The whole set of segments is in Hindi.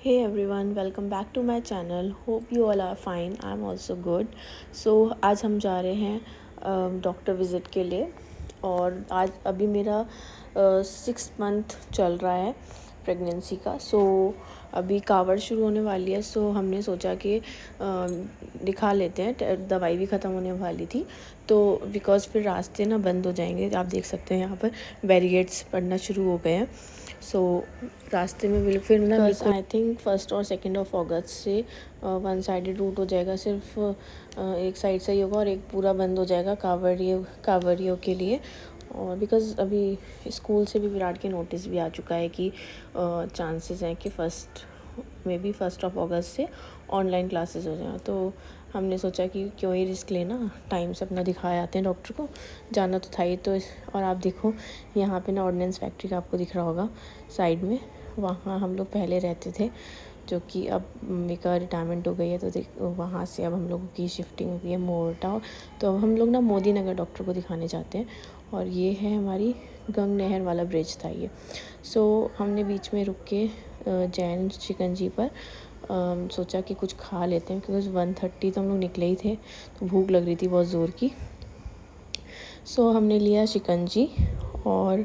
Hey everyone, welcome back to my channel. Hope you all are fine. I'm also good. So आज हम जा रहे हैं डॉक्टर विज़िट के लिए और आज अभी मेरा 6 मंथ चल रहा है प्रेगनेंसी का. सो अभी कावड़ शुरू होने वाली है. सो हमने सोचा कि दिखा लेते हैं. दवाई भी ख़त्म होने वाली थी तो बिकॉज़ फिर रास्ते ना बंद हो जाएंगे. आप देख सकते हैं यहाँ पर बैरिकेड्स पड़ना शुरू हो गए हैं. सो रास्ते में फिर ना आई थिंक 1 और 2 अगस्त से वन साइडेड रूट हो जाएगा. सिर्फ एक साइड से ही होगा और एक पूरा बंद हो जाएगा कांवड़ियों के लिए. और बिकॉज़ अभी स्कूल से भी विराट के नोटिस भी आ चुका है कि चांसेस हैं कि 1 अगस्त से ऑनलाइन क्लासेस हो जाएं. तो हमने सोचा कि क्यों ही रिस्क लेना, टाइम से अपना दिखाए आते हैं. डॉक्टर को जाना तो था ही. तो और आप देखो यहाँ पे ना ऑर्डिनेंस फैक्ट्री का आपको दिख रहा होगा साइड में. वहाँ हम लोग पहले रहते थे जो कि अब मम्मी का रिटायरमेंट हो गई है. तो वहाँ से अब हम लोगों की शिफ्टिंग हो गई है मोरटा. तो अब हम लोग ना मोदी नगर डॉक्टर को दिखाने जाते हैं. और ये है हमारी गंग नहर वाला ब्रिज था ये. सो हमने बीच में रुक के जैन शिकंजी पर सोचा कि कुछ खा लेते हैं क्योंकि 1:30 तो हम लोग निकले ही थे. तो भूख लग रही थी बहुत ज़ोर की. सो हमने लिया शिकंजी और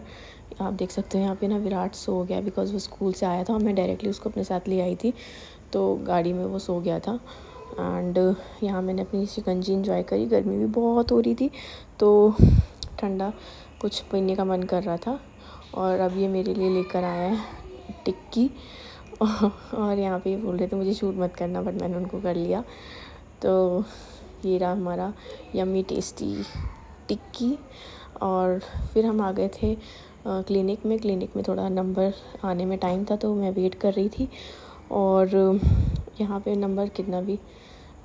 आप देख सकते हैं यहाँ पे ना विराट सो गया बिकॉज़ वो स्कूल से आया था. मैं डायरेक्टली उसको अपने साथ ले आई थी तो गाड़ी में वो सो गया था. एंड यहाँ मैंने अपनी शिकंजी इंजॉय करी. गर्मी भी बहुत हो रही थी तो ठंडा कुछ पीने का मन कर रहा था. और अब ये मेरे लिए लेकर आया है टिक्की. और यहाँ पे बोल रहे थे मुझे शूट मत करना बट मैंने उनको कर लिया. तो ये रहा हमारा यम्मी टेस्टी टिक्की. और फिर हम आ गए थे क्लिनिक में थोड़ा नंबर आने में टाइम था तो मैं वेट कर रही थी. और यहाँ पे नंबर कितना भी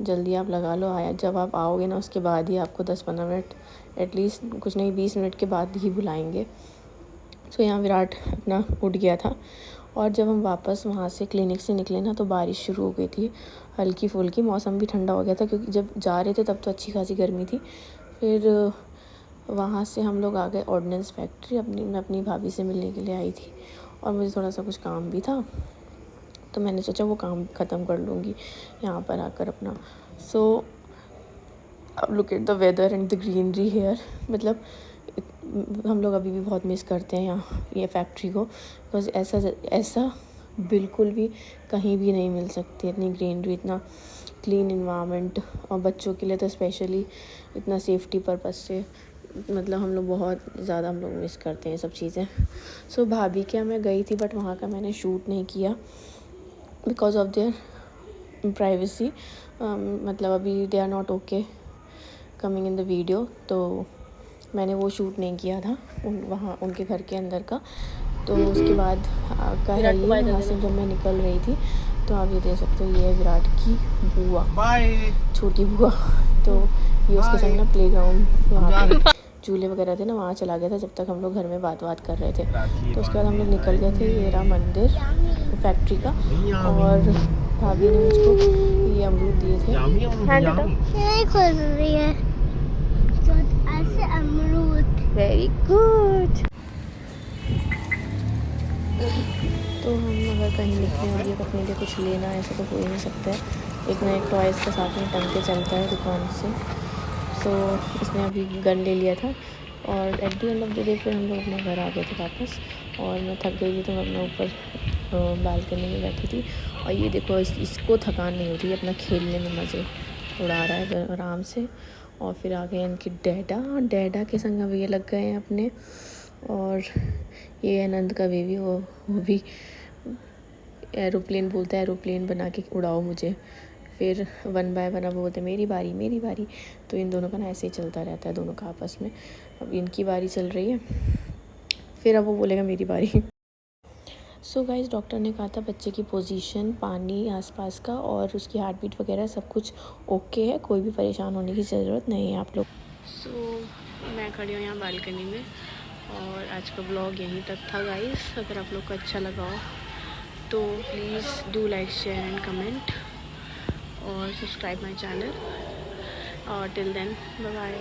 जल्दी आप लगा लो, आया जब आप आओगे ना उसके बाद ही आपको 10-15 मिनट एटलीस्ट, कुछ नहीं 20 मिनट के बाद ही बुलाएंगे. तो यहाँ विराट अपना उठ गया था. और जब हम वापस वहाँ से क्लिनिक से निकले ना तो बारिश शुरू हो गई थी हल्की फुल्की. मौसम भी ठंडा हो गया था क्योंकि जब जा रहे थे तब तो अच्छी खासी गर्मी थी. फिर वहाँ से हम लोग आ गए ऑर्डिनेंस फैक्ट्री. मैं अपनी भाभी से मिलने के लिए आई थी और मुझे थोड़ा सा कुछ काम भी था तो मैंने सोचा वो काम ख़त्म कर लूँगी यहाँ पर आकर अपना. सो अब look at the weather and the greenery here. मतलब हम लोग अभी भी बहुत मिस करते हैं यहाँ ये फैक्ट्री को बिकॉज़ ऐसा बिल्कुल भी कहीं भी नहीं मिल सकती. इतनी ग्रीनरी, इतना क्लीन इन्वायरमेंट और बच्चों के लिए तो स्पेशली इतना सेफ्टी पर्पस से मतलब हम लोग बहुत ज़्यादा हम लोग मिस करते हैं सब चीज़ें. सो भाभी क्या मैं गई थी बट वहाँ का मैंने शूट नहीं किया बिकॉज ऑफ देयर प्राइवेसी. मतलब अभी they are not okay coming in the video. तो मैंने वो शूट नहीं किया था वहाँ उनके घर के अंदर का. तो उसके बाद का है ये वहाँ से जब मैं निकल रही थी तो आप ये देख सकते हो ये है विराट की बुआ, छोटी बुआ. तो ये उसके संग ना प्लेग्राउंड वहाँ पे झूले वगैरह थे ना वहाँ चला गया था जब तक हम लोग घर में बात कर रहे थे. तो उसके बाद हम लोग निकल गए थे. ये रहा मंदिर फैक्ट्री का. और भाभी ने मुझको ये अमरूद दिए थे. Very good. तो हम अगर कहीं निकले और ये अपने लिए कुछ लेना ऐसा तो हो ही नहीं सकता है. एक ना एक टॉयज़ के साथ में टंग के चलता है दुकान से. सो इसने अभी गन ले लिया था और at the end of the day फिर हम लोग अपने घर आ गए थे वापस. और मैं थक गई थी तो मैं अपने ऊपर बालकनी में बैठी थी. और ये देखो इसको थकान नहीं होती, अपना खेलने में मज़े उड़ा रहा है आराम से. और फिर आ गए इनके डैडा के संग अब ये लग गए हैं अपने. और ये आनंद का बेबी वो भी एरोप्लेन बोलता है, एरोप्लेन बना के उड़ाओ मुझे. फिर 1 बाय 1 अब बोलते मेरी बारी. तो इन दोनों का ना ऐसे ही चलता रहता है दोनों का आपस में. अब इनकी बारी चल रही है फिर अब वो बोलेगा मेरी बारी. सो गाइस डॉक्टर ने कहा था बच्चे की पोजीशन, पानी आसपास का और उसकी हार्ट बीट वगैरह सब कुछ ओके है, कोई भी परेशान होने की ज़रूरत नहीं है आप लोग. सो मैं खड़ी हूँ यहाँ बालकनी में और आज का ब्लॉग यहीं तक था गाइस. अगर आप लोग को अच्छा लगा हो तो please do like share and comment और सब्सक्राइब माई चैनल. और टिल देन बाय बाय.